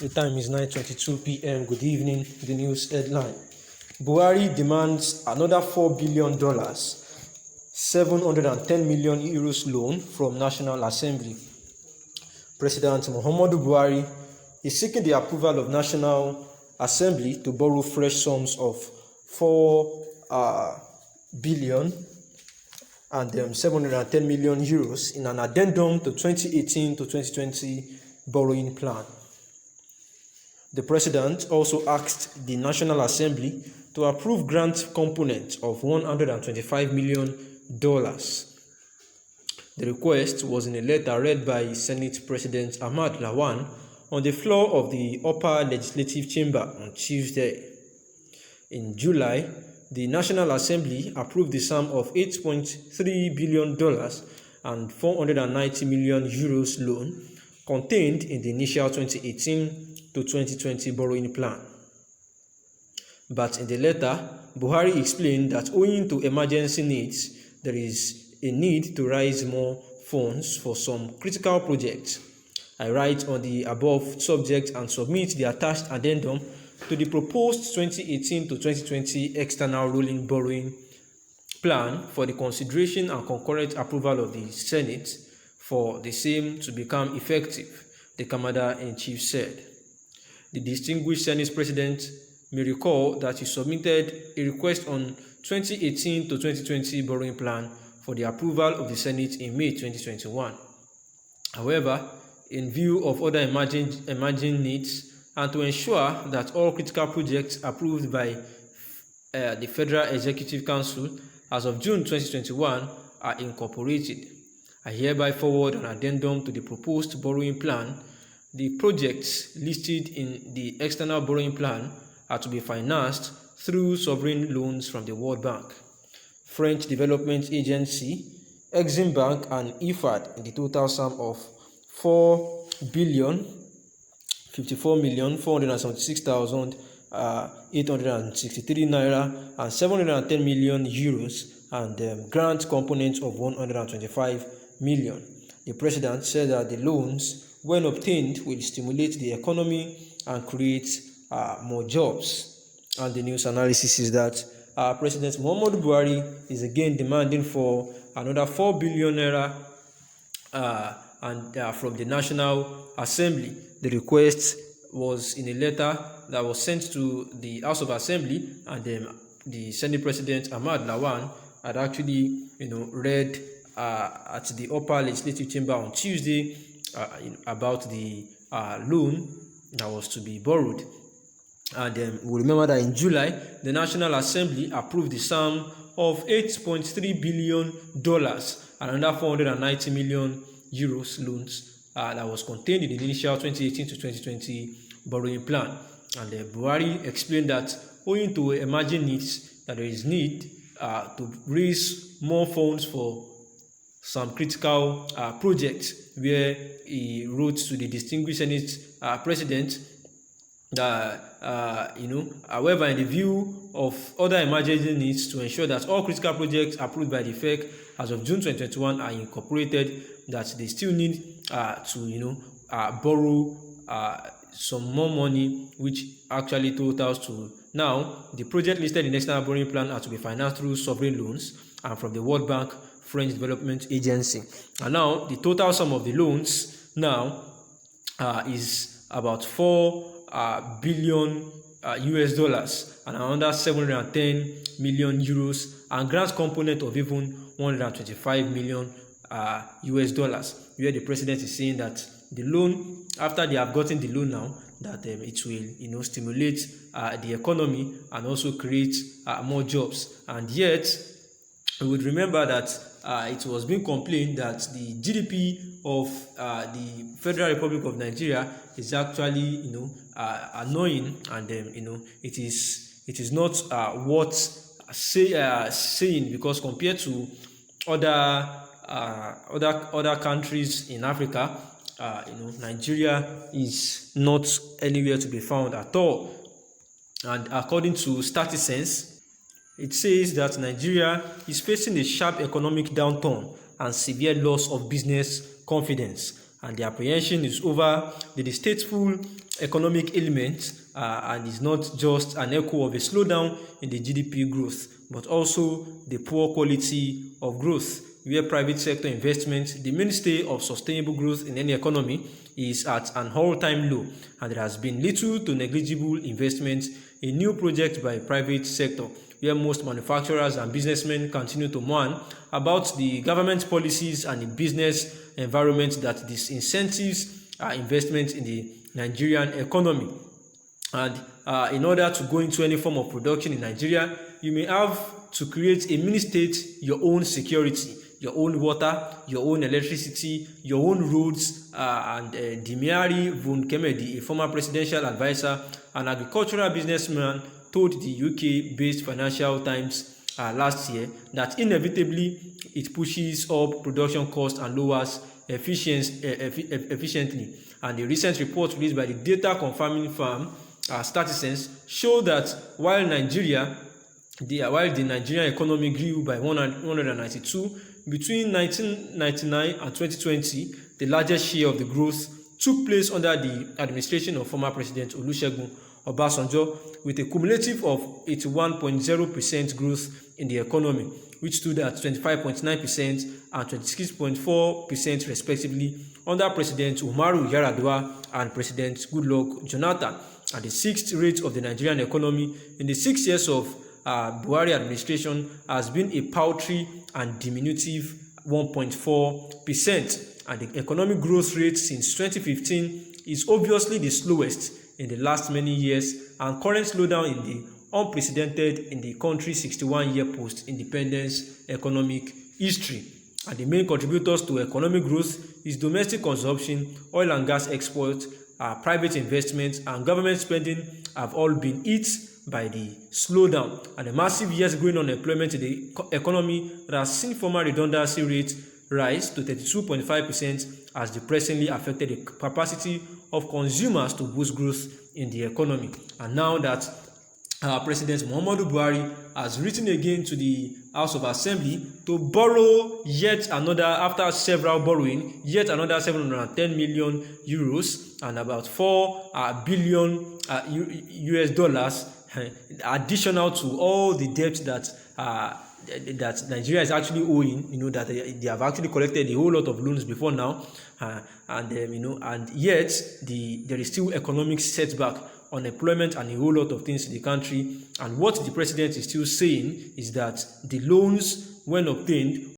The time is 9:22 p.m. Good evening. The news headline. Buhari demands another $4 billion, 710 million euros loan from National Assembly. President Muhammadu Buhari is seeking the approval of National Assembly to borrow fresh sums of 4 billion and 710 million euros in an addendum to 2018 to 2020 borrowing plan. The President also asked the National Assembly to approve grant component of $125 million. The request was in a letter read by Senate President Ahmad Lawan on the floor of the upper legislative chamber on Tuesday. In July, the National Assembly approved the sum of $8.3 billion and 490 million euros loan contained in the initial 2018 to 2020 borrowing plan. But in the letter, Buhari explained that owing to emergency needs, there is a need to raise more funds for some critical projects. I write on the above subject and submit the attached addendum to the proposed 2018 to 2020 external rolling borrowing plan for the consideration and concurrent approval of the Senate for the same to become effective, the Commander-in-Chief said. The distinguished Senate President may recall that he submitted a request on 2018 to 2020 borrowing plan for the approval of the Senate in May 2021. However, in view of other emerging needs and to ensure that all critical projects approved by the Federal Executive Council as of June 2021 are incorporated, I hereby forward an addendum to the proposed borrowing plan. The projects listed in the external borrowing plan are to be financed through sovereign loans from the World Bank, French Development Agency, Exim Bank, and IFAD in the total sum of 4,054,476,863 Naira and 710 million euros and grant component of 125 million. The President said that the loans, when obtained, will stimulate the economy and create more jobs. And the news analysis is that President Muhammadu Buhari is again demanding for another 4 billion naira from the National Assembly. The request was in a letter that was sent to the House of Assembly, and the Senate President Ahmad Lawan had actually read at the upper legislative chamber on Tuesday about the loan that was to be borrowed. And we remember that in July, the National Assembly approved the sum of $8.3 billion and another 490 million euros loans that was contained in the initial 2018 to 2020 borrowing plan. And Buhari explained that owing to emerging needs, that there is need to raise more funds for some critical projects, where he wrote to the distinguished Senate President that however, in the view of other emergency needs, to ensure that all critical projects approved by the FEC as of June 2021 are incorporated, that they still need to borrow some more money, which actually totals to now the project listed in external borrowing plan are to be financed through sovereign loans and from the World Bank, French Development Agency. And now the total sum of the loans now is about 4 billion US dollars and another 710 million euros and grant component of even 125 million US dollars, where the President is saying that the loan, after they have gotten the loan now, that it will stimulate the economy and also create more jobs. And yet we would remember that it was being complained that the GDP of the Federal Republic of Nigeria is actually annoying, and it is not worth saying, because compared to other countries in Africa, Nigeria is not anywhere to be found at all. And according to StatiSense, it says that Nigeria is facing a sharp economic downturn and severe loss of business confidence, and the apprehension is over the distasteful economic element and is not just an echo of a slowdown in the GDP growth, but also the poor quality of growth, where private sector investment, the mainstay of sustainable growth in any economy, is at an all-time low, and there has been little to negligible investment in new projects by private sector, where most manufacturers and businessmen continue to mourn about the government policies and the business environment that disincentives investment in the Nigerian economy. And in order to go into any form of production in Nigeria, you may have to create a mini-state, your own security, your own water, your own electricity, your own roads, and Dimiari Vun Kemedi, a former presidential advisor and agricultural businessman, told the UK-based Financial Times last year that inevitably it pushes up production costs and lowers efficiently. And the recent report released by the data confirming firm Statistens show that while the Nigerian economy grew by 192 between 1999 and 2020, the largest share of the growth took place under the administration of former President Olusegun Obasanjo, with a cumulative of 81.0% growth in the economy, which stood at 25.9% and 26.4% respectively under President Umaru Yar'Adua and President Goodluck Jonathan. And the sixth rate of the Nigerian economy in the 6 years of Buhari administration has been a paltry and diminutive 1.4%. And the economic growth rate since 2015 is obviously the slowest in the last many years, and current slowdown in the unprecedented in the country's 61-year post-independence economic history. And the main contributors to economic growth is domestic consumption, oil and gas export, private investment, and government spending have all been hit by the slowdown. And the massive years-growing unemployment in the economy that has seen former redundancy rates rise to 32.5% has depressingly affected the capacity of consumers to boost growth in the economy. And now that President Muhammadu Buhari has written again to the House of Assembly to borrow yet another, after several borrowing, yet another 710 million euros and about 4 billion US dollars additional to all the debt that Nigeria is actually owing. That they have actually collected a whole lot of loans before now, and yet there is still economic setback, unemployment, and a whole lot of things in the country. And what the president is still saying is that the loans, when obtained,